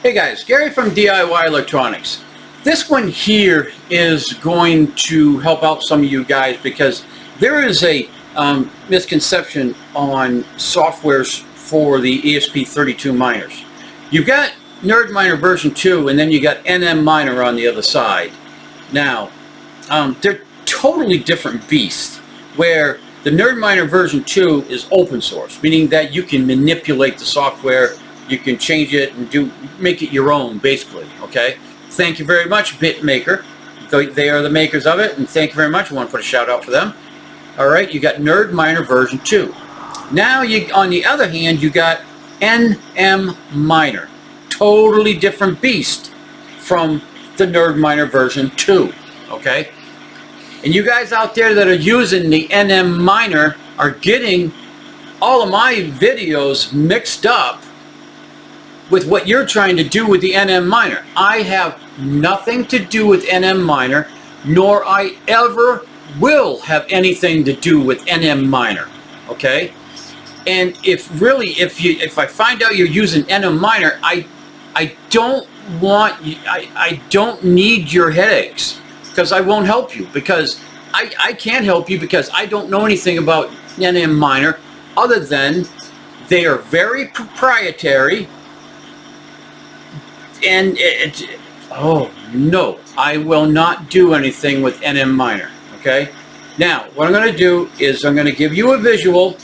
Hey guys, Gary from DIY Electronics. This one here is going to help out some of you guys because there is a misconception on softwares for the ESP32 miners. You've got NerdMiner version 2 and then you got NM Miner on the other side. Now, they're totally different beasts, where the NerdMiner version 2 is open source, meaning that you can manipulate the software, you can change it and make it your own, basically, okay? Thank you very much, BitMaker. They are the makers of it, and thank you very much. I want to put a shout out for them. All right, you got NerdMiner version 2. Now, on the other hand, you got NM Miner. Totally different beast from the NerdMiner version 2, okay? And you guys out there that are using the NM Miner are getting all of my videos mixed up with what you're trying to do with the NM Miner. I have nothing to do with NM Miner, nor I ever will have anything to do with NM Miner, okay? And if I find out you're using NM Miner, I don't need your headaches, because I won't help you, because I can't help you because I don't know anything about NM Miner other than they are very proprietary. And oh no, I will not do anything with NM Miner, okay? Now, what I'm going to do is I'm going to give you a visual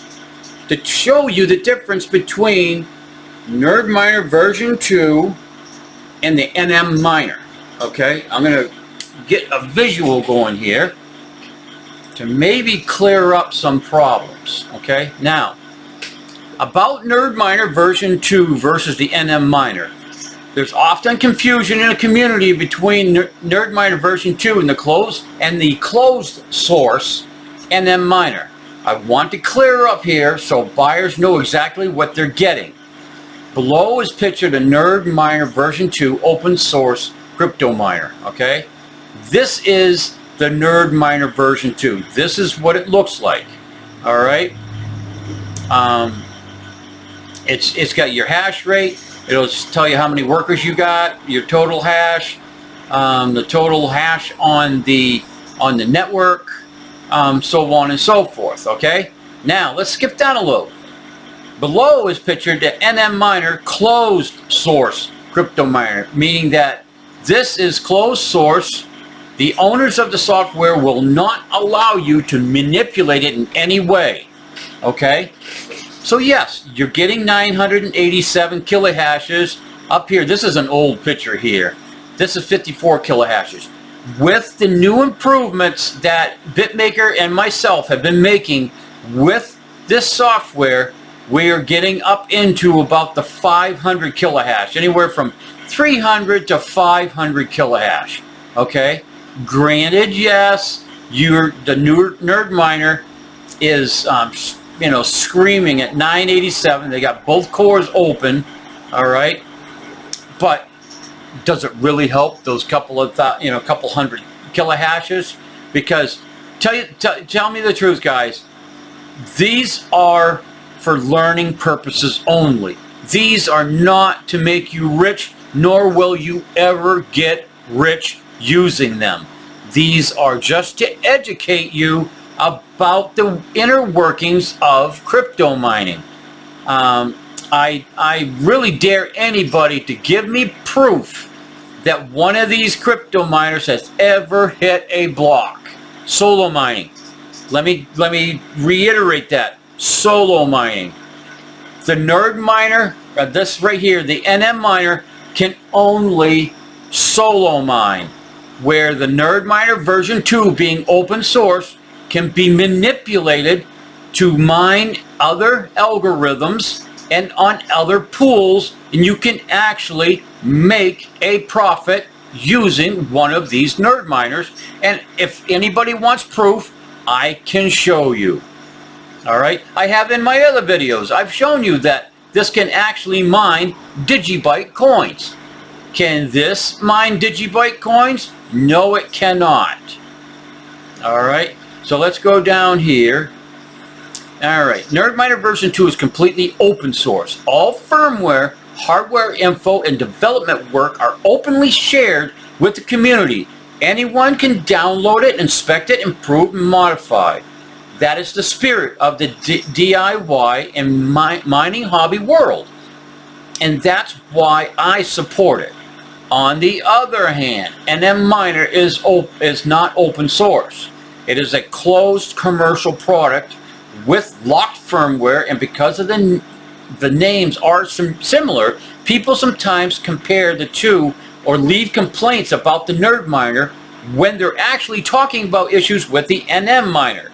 to show you the difference between NerdMiner version 2 and the NM Miner, okay? I'm going to get a visual going here to maybe clear up some problems, okay? Now, about NerdMiner version 2 versus the NM Miner. There's often confusion in the community between NerdMiner version 2 and the closed source NM Miner. I want to clear up here so buyers know exactly what they're getting. Below is pictured a NerdMiner version 2 open source crypto miner, okay? This is the NerdMiner version 2. This is what it looks like, all right? It's got your hash rate. It'll just tell you how many workers you got, your total hash, the total hash on the network, so on and so forth, okay? Now, let's skip down a little. Below is pictured the NM Miner closed source crypto miner, meaning that this is closed source. The owners of the software will not allow you to manipulate it in any way, okay? So yes, you're getting 987 kilohashes up here. This is an old picture here. This is 54 kilohashes. With the new improvements that BitMaker and myself have been making with this software, we are getting up into about the 500 kilohash, anywhere from 300 to 500 kilohash. Okay? Granted, yes, the new NerdMiner is screaming at 987. They got both cores open, all right? But does it really help those couple hundred kilohashes? Because tell me the truth, guys. These are for learning purposes only. These are not to make you rich, nor will you ever get rich using them. These are just to educate you about the inner workings of crypto mining. I really dare anybody to give me proof that one of these crypto miners has ever hit a block. Solo mining. Let me reiterate that. Solo mining. The NerdMiner, this right here, the NM Miner, can only solo mine, where the NerdMiner version 2, being open source, can be manipulated to mine other algorithms and on other pools, and you can actually make a profit using one of these NerdMiners. And if anybody wants proof, I can show you. All right, I have in my other videos, I've shown you that this can actually mine digibyte coins. Can this mine digibyte coins? No, it cannot. All right. So let's go down here. All right, NerdMiner version 2 is completely open source. All firmware, hardware info and development work are openly shared with the community. Anyone can download it, inspect it, improve, and modify. That is the spirit of the DIY and mining hobby world. And that's why I support it. On the other hand, NM Miner is not open source. It is a closed commercial product with locked firmware, and because of the names are similar, people sometimes compare the two or leave complaints about the NerdMiner when they're actually talking about issues with the NM Miner.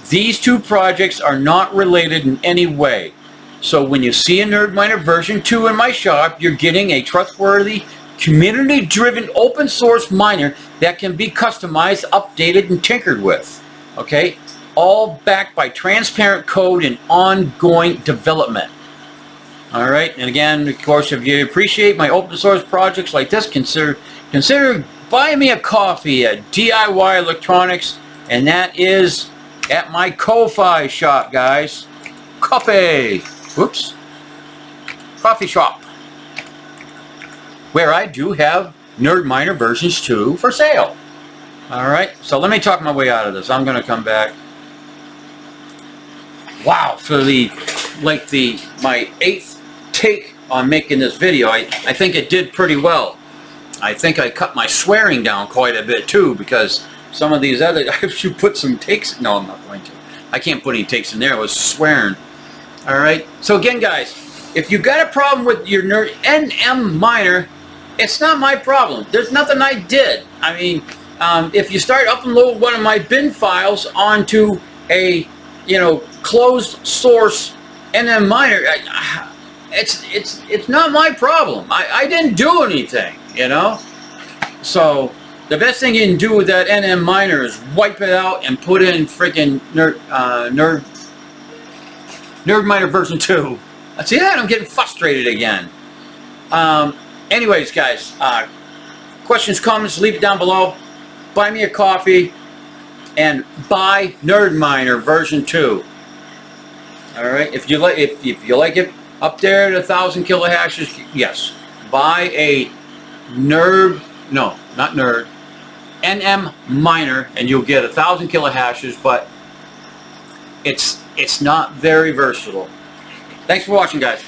These two projects are not related in any way. So when you see a NerdMiner version 2 in my shop, you're getting a trustworthy, community-driven open source miner that can be customized, updated, and tinkered with. Okay? All backed by transparent code and ongoing development. All right, and again, of course, if you appreciate my open source projects like this, consider buying me a coffee at DIY Electronics, and that is at my Ko-Fi shop, guys. Coffee shop, where I do have NerdMiner versions 2 for sale. All right, so let me talk my way out of this. I'm going to come back. Wow, for my 8th take on making this video, I think it did pretty well. I think I cut my swearing down quite a bit too, because some of these other, I should put some takes. No, I'm not going to. I can't put any takes in there. I was swearing. All right. So again, guys, if you got a problem with your NM Miner, it's not my problem. There's nothing I did. I mean, if you start upload one of my bin files onto a closed source NM Miner, it's not my problem. I didn't do anything, So the best thing you can do with that NM Miner is wipe it out and put in freaking NerdMiner version 2. See that? I'm getting frustrated again. Anyways, guys, questions, comments, leave it down below. Buy me a coffee and buy NerdMiner version 2. All right, if you like it up there at 1,000 kilohashes, yes, buy a NM Miner, and you'll get 1,000 kilohashes, but it's not very versatile. Thanks for watching, guys.